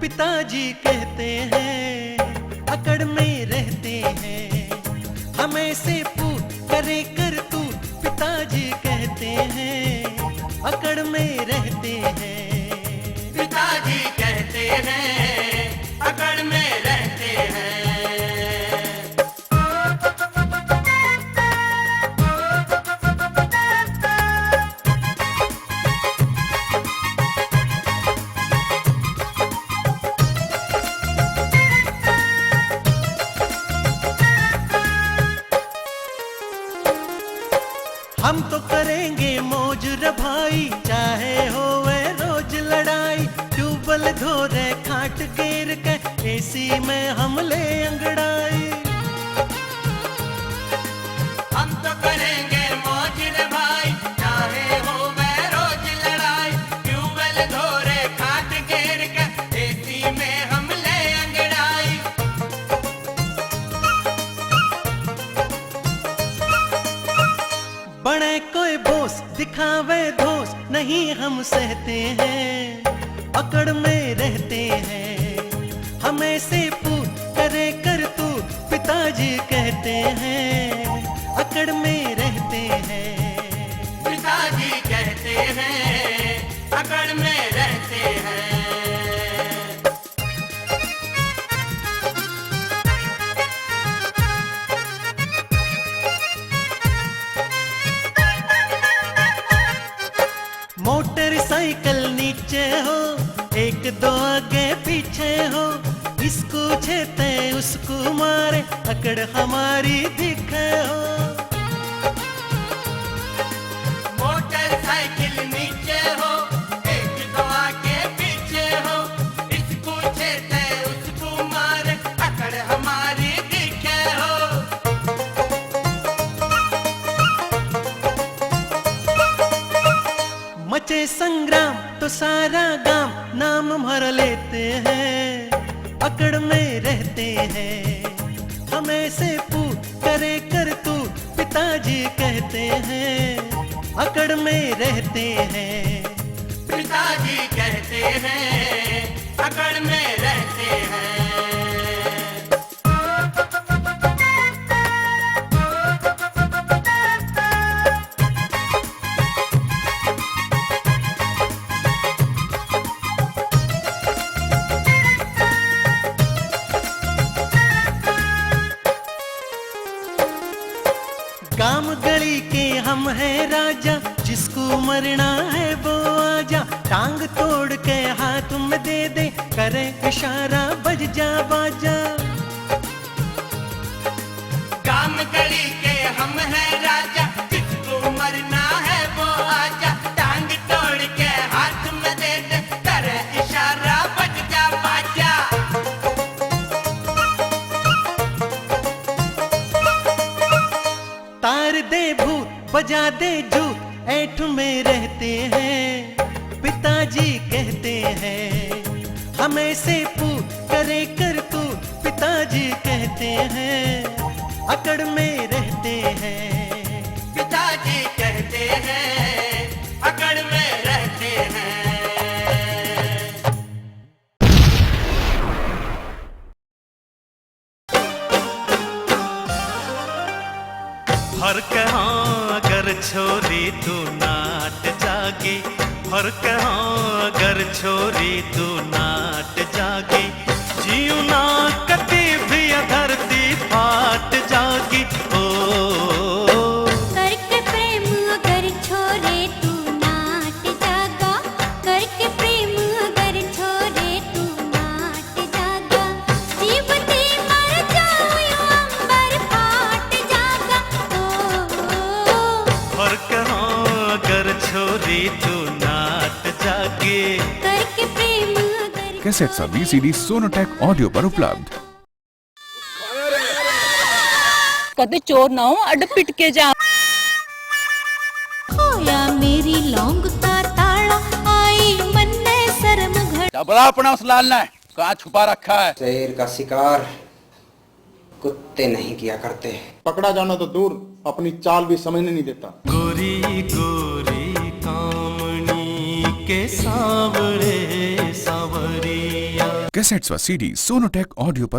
पिताजी कहते हैं अकड़ में रहते हैं, हमें से पूछ करे कर तू। पिताजी कहते हैं अकड़ में रहते हैं, पिताजी कहते हैं अकड़ में रहते हैं। हम तो करेंगे मौज रे भाई, चाहे हो वे रोज लड़ाई। ट्यूबवेल धो रहे खाट गिर के, एसी में हम ले अंगड़ाई। हम तो करेंगे मौज रे भाई, चाहे हो वे रोज लड़ाई। ट्यूबवेल धो रहे खाट गिर के, एसी में हम ले अंगड़ाई। बड़े कोई बोस दिखावे धोस, नहीं हम सहते हैं अकड़ में रहते हैं, हमें से पूछ करे कर तू। पिताजी कहते हैं अकड़ में रहते हैं, पिताजी कहते हैं अकड़ में रहते हैं। मोटरसाइकिल नीचे हो, एक दो आगे पीछे हो, इसको छेते उसको मारे, अकड़ हमारी दिखे हो। मोटरसाइकिल नीचे हो, एक दो आगे पीछे हो, इसको छेते उसको मारे, अकड़ हमारी दिखे हो। मचे संग्राम तो सारा गांव नाम भर लेते हैं, अकड़ में रहते हैं, हमें से पूछ करे कर तू। पिताजी कहते हैं अकड़ में रहते हैं, पिताजी कहते हैं अकड़ में रहते हैं। गांव गली के हम हैं राजा, जिसको मरना है वो आजा। टांग तोड़ के हाथ में दे दे, करे इशारा बज जा बाजा। गांव गली के हम हैं राजा, जिसको मरना है वो आजा। टांग तोड़ के हाथ में दे दे, करे इशारा बज जा बाजा। तार दे भूत बजा दे जूत, ऐठ में रहते हैं। पिताजी कहते हैं हमें से पूछ करे कर तू। पिताजी कहते हैं अकड़ में रहते हैं, पिताजी कहते हैं अकड़ में रहते हैं। हर कहाँ अगर छोरी तू नाट जागी, हर कहाँ अगर छोरी तू नाट जागी। जीव ना कटी भी धरती फाट जागी। ओ करके प्रेम अगर छोरे तू नाट जागा, करके प्रेम अगर छोरे तू नाट जागा। जीवती मर जाऊं अंबर फाट जागा। हर कहाँ अगर छोरी तू नाट जागी। करके प्रेम अगर कैसेट सा VCD सोनोटेक ऑडियो पर उपलब्ध। कदे चोर ना हो अड पिट के जा। खोया मेरी लौंग का ताला, आई मन में शर्म घड़। डबरा अपना उस लाल ने कहाँ छुपा रखा है। शेर का शिकार कुत्ते नहीं किया करते। पकड़ा जाना तो दूर, अपनी चाल भी समझने नहीं देता। गोरी गोरी कामनी के सांवरे सांवरिया। कॅसेट्स व सीडी सोनोटेक ऑडिओ पर